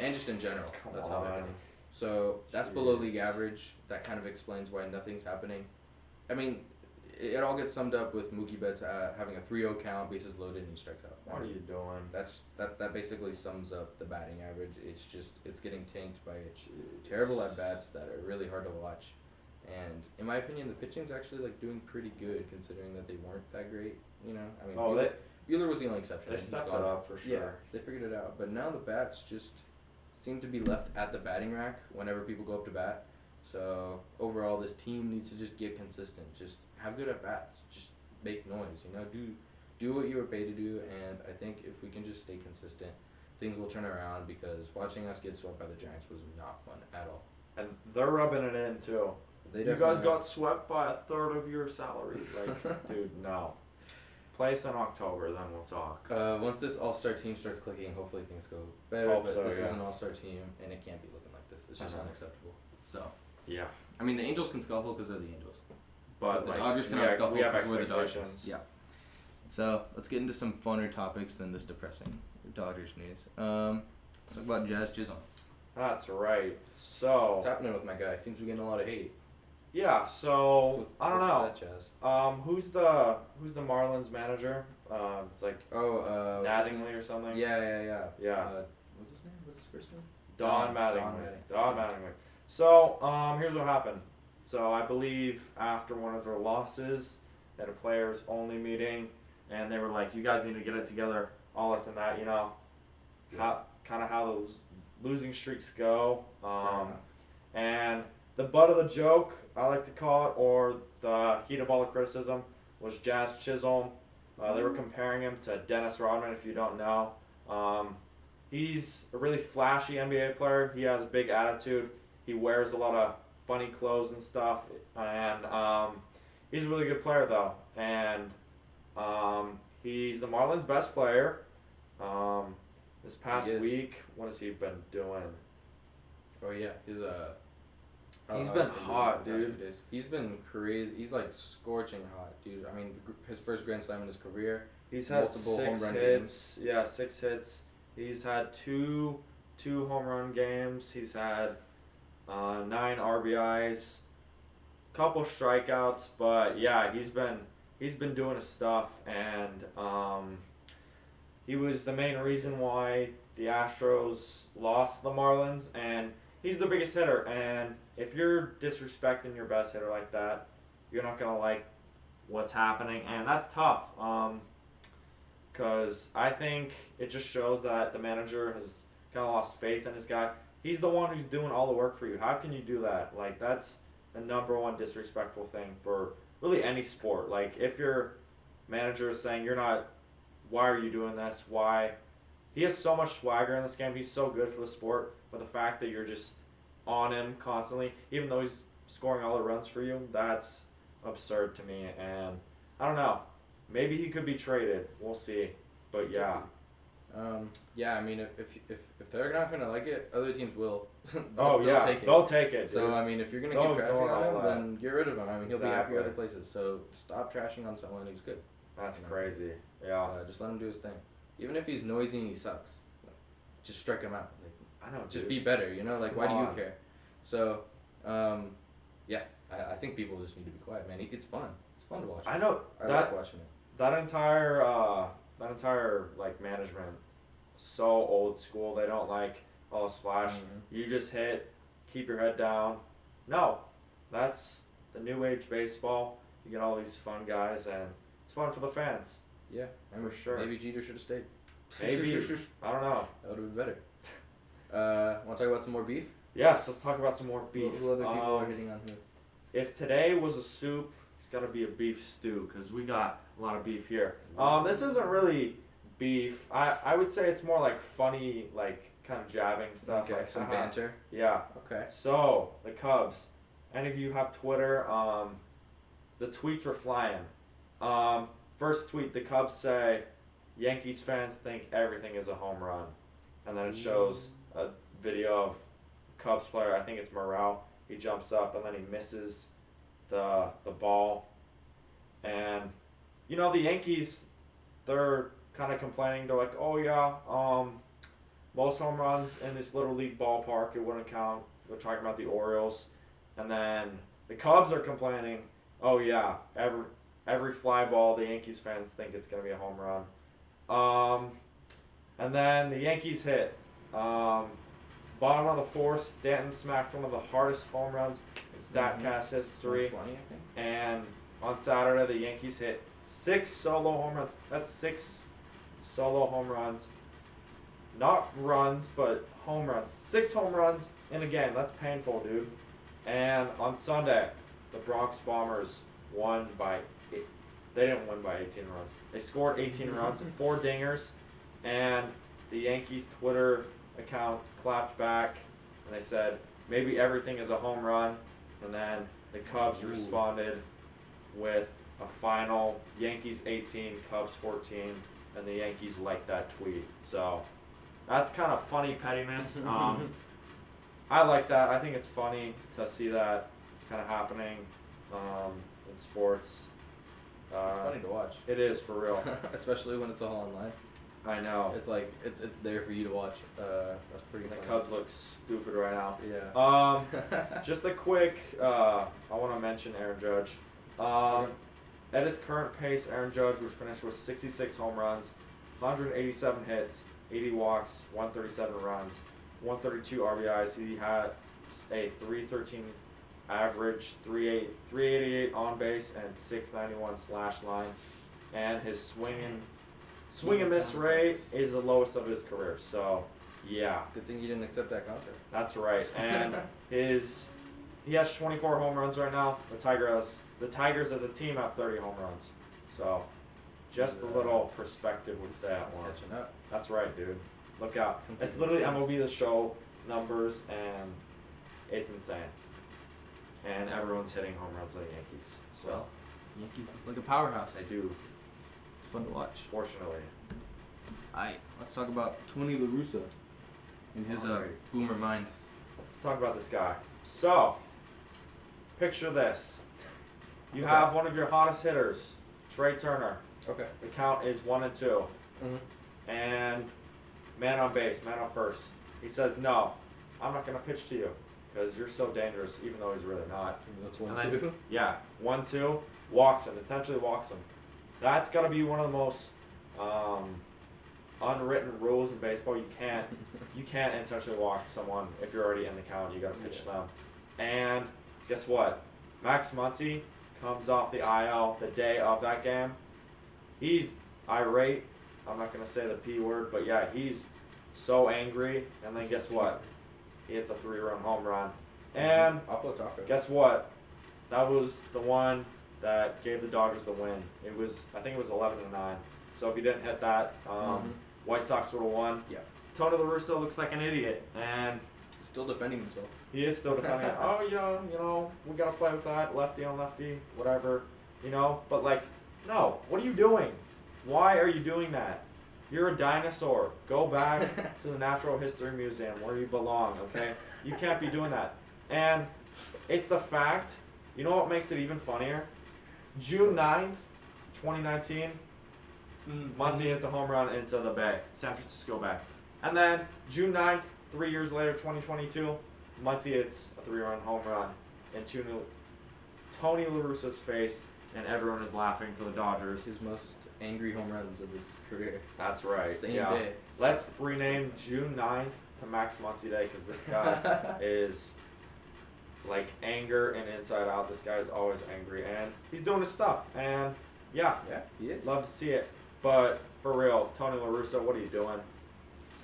And just in general, that's how they're hitting. So that's below league average. That kind of explains why nothing's happening. I mean, it all gets summed up with Mookie Betts having a 3-0 count, bases loaded, and he strikes out. What are you doing? That basically sums up the batting average. It's getting tanked by terrible at bats that are really hard to watch. And in my opinion, the pitching's actually doing pretty good considering that they weren't that great. You know, I mean, Bueller was the only exception. They stepped it up for sure. Yeah, they figured it out. But now the bats just seem to be left at the batting rack whenever people go up to bat. So overall, this team needs to just get consistent. Just have good at bats. Just make noise. You know, do what you were paid to do. And I think if we can just stay consistent, things will turn around. Because watching us get swept by the Giants was not fun at all. And they're rubbing it in too. You guys got swept by a third of your salary. Dude, no. Play us in October, then we'll talk. Once this all-star team starts clicking, hopefully things go better. This is an all-star team, and it can't be looking like this. It's just unacceptable. So. Yeah. I mean, the Angels can scuffle because they're the Angels. But the Dodgers cannot scuffle because we're the Dodgers. Yeah. So, let's get into some funner topics than this depressing Dodgers news. Let's talk about Jazz Chisholm. That's right. So. What's happening with my guy? Seems to be getting a lot of hate. Yeah, so I don't know. That, Jazz? Who's the Marlins manager? It's Mattingly or something. Yeah. What's his name? What's his first name? Don Mattingly. So here's what happened. So I believe after one of their losses, they had a players only meeting, and they were like, "You guys need to get it together." All this and that, you know. Yeah. How those losing streaks go. And the butt of the joke, I like to call it, or the heat of all the criticism, was Jazz Chisholm. They were comparing him to Dennis Rodman, if you don't know. He's a really flashy NBA player. He has a big attitude. He wears a lot of funny clothes and stuff. And he's a really good player, though. And he's the Marlins' best player. This past week, what has he been doing? Oh, yeah. He's been hot, dude. He's been crazy. He's scorching hot, dude. I mean, his first Grand Slam in his career. He's had 6 hits. Yeah, 6 hits. He's had two home run games. He's had 9 RBIs, couple strikeouts. But yeah, he's been doing his stuff, and he was the main reason why the Astros lost the Marlins, and he's the biggest hitter. And if you're disrespecting your best hitter like that, you're not gonna like what's happening, and that's tough. Because I think it just shows that the manager has kind of lost faith in his guy. He's the one who's doing all the work for you. How can you do that? That's the number one disrespectful thing for really any sport. If your manager is saying you're not, why are you doing this? Why? He has so much swagger in this game. He's so good for the sport. But the fact that you're just on him constantly, even though he's scoring all the runs for you, that's absurd to me. And I don't know. Maybe he could be traded. We'll see. But yeah. Yeah, I mean, if they're not gonna like it, other teams will. They'll take it. Dude. So I mean, if you're gonna keep trashing on him, then get rid of him. I mean, he'll be happy other places. So stop trashing on someone who's good. That's crazy. Yeah. Just let him do his thing. Even if he's noisy and he sucks, just strike him out. I know. Just be better. You know, why do you care? So, I think people just need to be quiet, man. It's fun. It's fun to watch. I know I that like watching it. that entire like management, so old school. They don't like all this flash. Mm-hmm. You just hit, keep your head down. No, that's the new age baseball. You get all these fun guys, and it's fun for the fans. Yeah, For sure. Maybe Jeter should have stayed. Maybe. I don't know. That would have been better. Want to talk about some more beef? Yes, let's talk about some more beef. Who other people are hitting on who? If today was a soup, it's got to be a beef stew because we got a lot of beef here. This isn't really beef. I would say it's more like funny, like kind of jabbing stuff. Okay, like some haha. banter. Yeah. Okay. So, the Cubs. Any of you have Twitter? The tweets were flying. First tweet, the Cubs say, Yankees fans think everything is a home run. And then it shows a video of Cubs player, I think it's Morel. He jumps up and then he misses the ball. And, you know, the Yankees, they're kind of complaining. They're like, oh yeah, most home runs in this little league ballpark, it wouldn't count. They're talking about the Orioles. And then the Cubs are complaining, oh yeah, every fly ball, the Yankees fans think it's going to be a home run. And then the Yankees hit. Bottom of the fourth, Stanton smacked one of the hardest home runs in StatCast history. 120, I think. And on Saturday, the Yankees hit 6 solo home runs. That's 6 solo home runs. Not runs, but home runs. 6 home runs in a game. That's painful, dude. And on Sunday, the Bronx Bombers won by 8. They didn't win by 18 runs. They scored 18 runs, 4 dingers, and the Yankees Twitter account clapped back, and they said, maybe everything is a home run. And then the Cubs responded with a final Yankees 18, Cubs 14, and the Yankees liked that tweet. So that's kind of funny pettiness. I like that. I think it's funny to see that kind of happening in sports. It's funny to watch. It is, for real. Especially when it's all online. I know. It's like it's there for you to watch. That's pretty The funny. Cubs look stupid right now. Yeah. Just a quick, I want to mention Aaron Judge. At his current pace, Aaron Judge would finish with 66 home runs, 187 hits, 80 walks, 137 runs, 132 RBIs. He had a 313 average, 388 on base, and 691 slash line. And his swing and miss rate is the lowest of his career. So, yeah. Good thing you didn't accept that contract. That's right. And he has 24 home runs right now. The Tigers as a team have 30 home runs. So, just a little perspective with that It's one. catching up. That's right, dude. Look out. It's Completely literally famous. MLB The Show numbers, and it's insane. And everyone's hitting home runs like the Yankees. So, Well, Yankees look like a powerhouse. they do, It's fun to watch. fortunately. Alright, let's talk about Tony La Russa and his Alright. boomer mind. Let's talk about this guy. So, picture this. You Okay. have one of your hottest hitters, Trey Turner. Okay. The count is 1-2. Mm-hmm. And man on base, man on first. He says, no, I'm not going to pitch to you because you're so dangerous, even though he's really not. That's And 1-2. then- Yeah, 1-2, walks him, intentionally walks him. That's got to be one of the most unwritten rules in baseball. You can't intentionally walk someone if you're already in the count. You got to pitch them. And guess what? Max Muncy comes off the IL the day of that game. He's irate. I'm not gonna say the P word, but yeah, he's so angry. And then guess what? He hits a 3-run home run. And Oppo Taco. guess what? That was the one that gave the Dodgers the win. I think it was 11-9. So if he didn't hit that, White Sox would have won. Yeah. Tony La Russa looks like an idiot, and Still defending himself. he is still defending it. Oh yeah, we gotta play with that, lefty on lefty, whatever, But like, no, what are you doing? Why are you doing that? You're a dinosaur. Go back to the Natural History Museum where you belong, okay? You can't be doing that. And it's the fact, you know what makes it even funnier? June 9th, 2019, Muncy hits a home run into the Bay, San Francisco Bay. And then June 9th, 3 years later, 2022, Muncy hits a 3-run home run in Tony La Russa's face, and everyone is laughing for the Dodgers. His most angry home runs of his career. That's right. Same yeah. day. Let's rename June 9th to Max Muncy Day because this guy is like anger and inside out. This guy's always angry and he's doing his stuff. And yeah, he is. love to see it. But for real, Tony La Russa, what are you doing?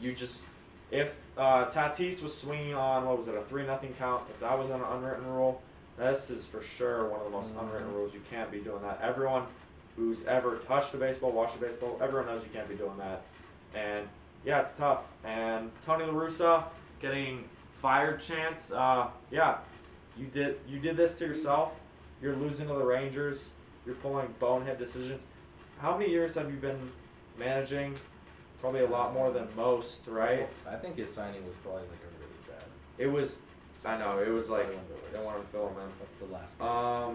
You just if Tatis was swinging on what was it, a 3-0 count? If that was an unwritten rule, this is for sure one of the most unwritten rules. You can't be doing that. Everyone who's ever touched a baseball, watched a baseball, everyone knows you can't be doing that. And yeah, it's tough. And Tony La Russa getting fired chance. Yeah, you did this to yourself. You're losing to the Rangers. You're pulling bonehead decisions. How many years have you been managing? Probably a lot more than most, right? I think his signing was probably like a really bad. It was. I know. It was like Probably one of the worst. they wanted to fill him in. That's the last guy.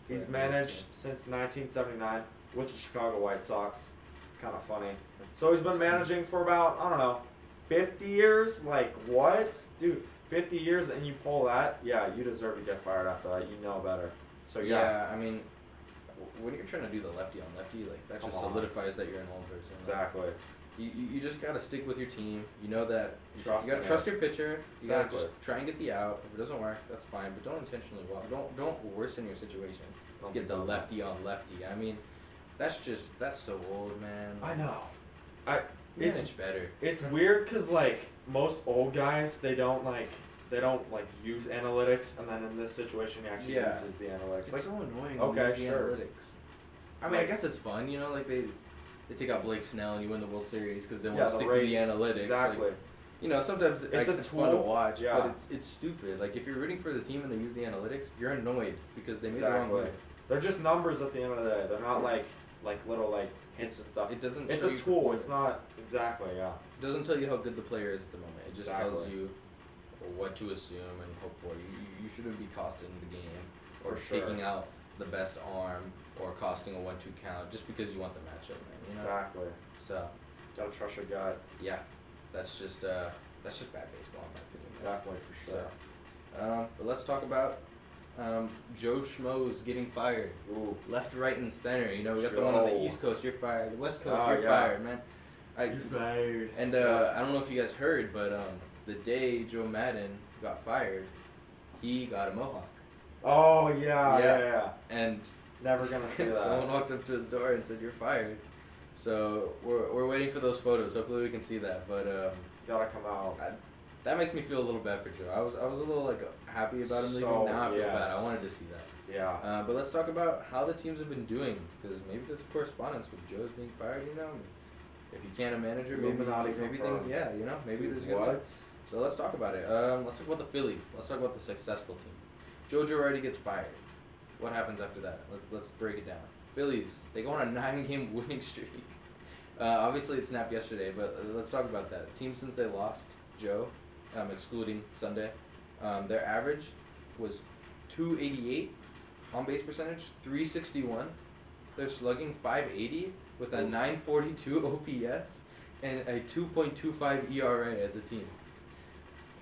He's Right. managed since 1979 with the Chicago White Sox. It's kind of funny. So he's been managing for about, I don't know, 50 years? Like, what? Dude, 50 years and you pull that? Yeah, you deserve to get fired after that. You know better. So, yeah. I mean, when you're trying to do the lefty on lefty, like that Come just on. solidifies that you're an old person. Exactly. You just gotta stick with your team. You know that you Trust gotta them, trust your pitcher. You gotta Exactly. just try and get the out. If it doesn't work, that's fine. But don't intentionally walk. Don't worsen your situation. Don't Get be the dumb. lefty on lefty. I mean, that's so old, man. I know. It's better. It's weird because, like, most old guys, they don't use analytics, and then in this situation, he actually Yeah. uses the analytics. It's Like, so annoying. okay, to use the sure. Analytics. I mean, I guess it's fun. You know, like they take out Blake Snell and you win the World Series because they want yeah, to the stick race, to the analytics. Exactly. Like, you know, sometimes It's a it's fun to tool, watch, yeah. but it's stupid. Like if you're rooting for the team and they use the analytics, you're annoyed because they made the wrong Exactly. move. They're just numbers at the end of the day. They're not like little like hints and stuff. It doesn't. It's show a you tool. It's performance. not exactly. Yeah. It doesn't tell you how good the player is at the moment. It just tells Exactly. you what to assume and hope for. You shouldn't be costing the game or For sure. taking out the best arm or costing a 1-2 count just because you want the matchup, man. You know. Exactly. So Gotta trust your gut. yeah, that's just bad baseball in my opinion. man. Definitely for sure. So, but let's talk about Joe Schmo's getting fired. Ooh. Left, right, and center. You know, we got the one on the Joe. East Coast, you're fired. The West Coast, Oh, you're yeah. fired, man. You fired. And Yeah. I don't know if you guys heard, but the day Joe Madden got fired, he got a mohawk. Oh yeah, Yeah. yeah. And Never gonna see that. someone walked up to his door and said, "You're fired." So we're waiting for those photos. Hopefully we can see that. But Gotta come out. that makes me feel a little bad for Joe. I was a little like happy about him leaving. So, Now I feel bad. yes. I wanted to see that. Yeah. But let's talk about how the teams have been doing, because maybe there's correspondence with Joe's being fired. You know, if you can't a manager, maybe Illuminati things. confirmed. Yeah, you know, maybe there's good. What? So let's talk about it. Let's talk about the Phillies. Let's talk about the successful team. Joe Girardi gets fired. What happens after that? Let's break it down. Phillies, they go on a 9-game winning streak. Obviously it snapped yesterday, but let's talk about that. Team since they lost Joe, excluding Sunday, their average was 288 on base percentage, 361. They're slugging 580 with a 942 OPS and a 2.25 ERA as a team.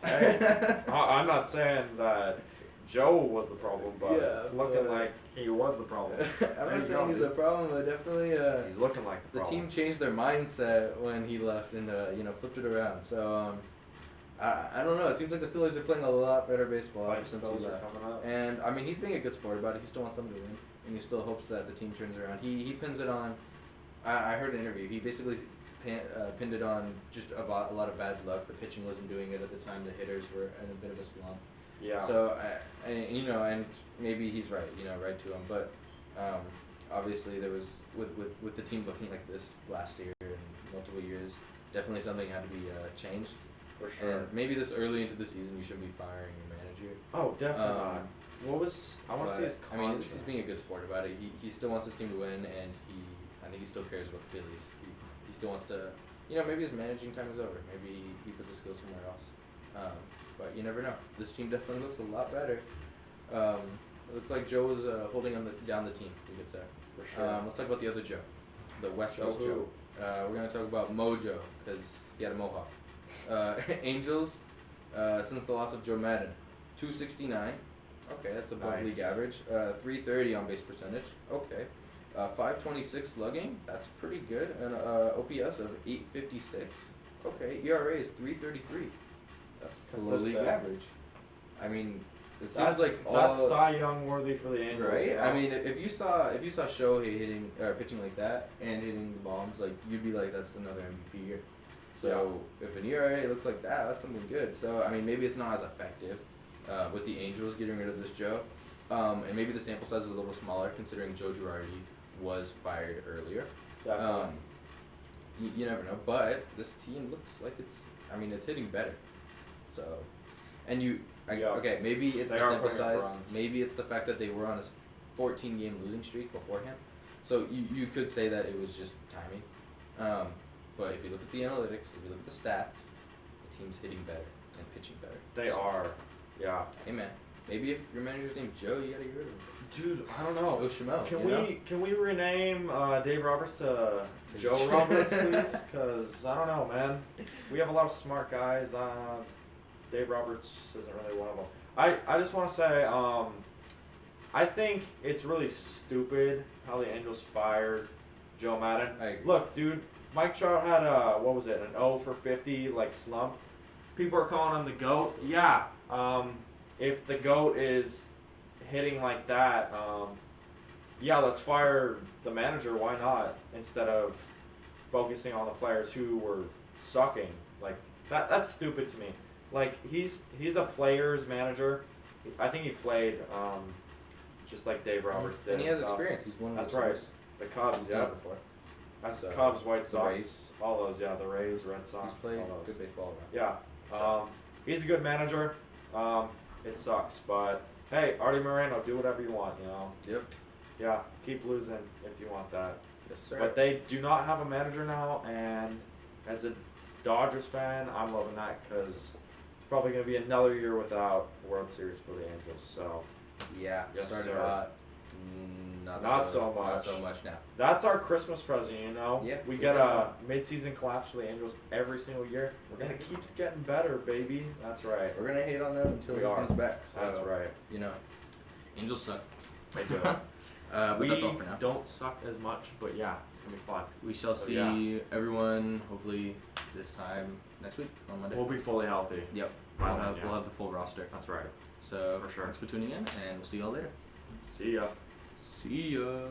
Hey, I'm not saying that Joe was the problem, but Yeah, it's looking but- like he was the problem. I'm There not you saying go. he's a problem, but definitely He's looking like the the problem. team changed their mindset when he left and flipped it around. So I don't know. It seems like the Phillies are playing a lot better baseball ever Fighting since Phillies he are left. coming up. And I mean, he's being a good sport about it. He still wants them to win, and he still hopes that the team turns around. He pins it on. I heard an interview. He basically pinned it on just about a lot of bad luck. The pitching wasn't doing it at the time. The hitters were in a bit of a slump. Yeah. So and maybe he's right. Right to him. But obviously there was with the team looking like this last year and multiple years, definitely something had to be changed. for sure. And maybe this early into the season, you shouldn't be firing your manager. Oh, definitely Um, not. What was I want to see his But, contract. I mean, this is being a good sport about it. He still wants his team to win, and I think he still cares about the Phillies. He still wants to, maybe his managing time is over. Maybe he puts his skills somewhere else. But you never know. This team definitely looks a lot better. It looks like Joe is holding down the team, we could say. For sure. Let's talk about the other Joe, the West Coast Joe Joe. We're going to talk about Mojo, because he had a mohawk. Angels, since the loss of Joe Madden, 269, Okay, that's above Nice. league average. 330 on base percentage. Okay. 526 slugging. That's pretty good. And OPS of 856. Okay. ERA is 333. That's below league Consistent. average. I mean, it seems That's like all that's Cy Young worthy for the Angels. right. Yeah. I mean, if you saw Shohei hitting pitching like that and hitting the bombs, like you'd be like, that's another MVP year. So if an ERA looks like that, that's something good. So I mean, maybe it's not as effective with the Angels getting rid of this Joe, and maybe the sample size is a little smaller considering Joe Girardi was fired earlier. Definitely. You never know, but this team looks like it's hitting better. So, and okay, maybe it's They the are sample putting up size. runs. Maybe it's the fact that they were on a 14-game losing streak beforehand. So you could say that it was just timing. But if you look at the analytics, if you look at the stats, the team's hitting better and pitching better. They are. Yeah. Hey man, maybe if your manager's named Joe, you gotta get rid of him. Dude, I don't know. Joe Schmo. Can we rename Dave Roberts to Joe Roberts, please? Because I don't know, man. We have a lot of smart guys. Dave Roberts isn't really one of them. I just want to say, I think it's really stupid how the Angels fired Joe Madden. I agree. Look, dude, Mike Trout had an 0 for 50 slump. People are calling him the GOAT. Yeah. If the GOAT is hitting like that, yeah, let's fire the manager. Why not? Instead of focusing on the players who were sucking. Like that's stupid to me. Like he's a player's manager. I think he played just like Dave Roberts did. And he has stuff. experience. He's one of That's the right. teams The Cubs, he's yeah. done it before. So, Cubs, White the Sox, Rays. all those, yeah. The Rays, Red Sox, He's played all those. good baseball around. Yeah. So. He's a good manager. It sucks, but hey, Artie Moreno, do whatever you want, you know. Yep. Yeah, keep losing if you want that. Yes, sir. But they do not have a manager now, and as a Dodgers fan, I'm loving that because it's probably going to be another year without World Series for the Angels. So yeah, Yes, started sir. hot. Not so much now. that's our Christmas present, you know. Yeah. We get a mid-season collapse for the Angels every single year. We're gonna keep getting better, baby. That's right. We're gonna hate on them until We he are. comes back. So, That's right. You know, Angels suck. They do. But we that's all for now. don't suck as much, but yeah, it's gonna be fun. We shall So, see everyone hopefully this time next week on Monday. We'll be fully healthy. Yep. By We'll then, have yeah. we'll have the full roster. That's right. So For sure. Thanks for tuning in, and we'll see y'all later. See ya. See ya.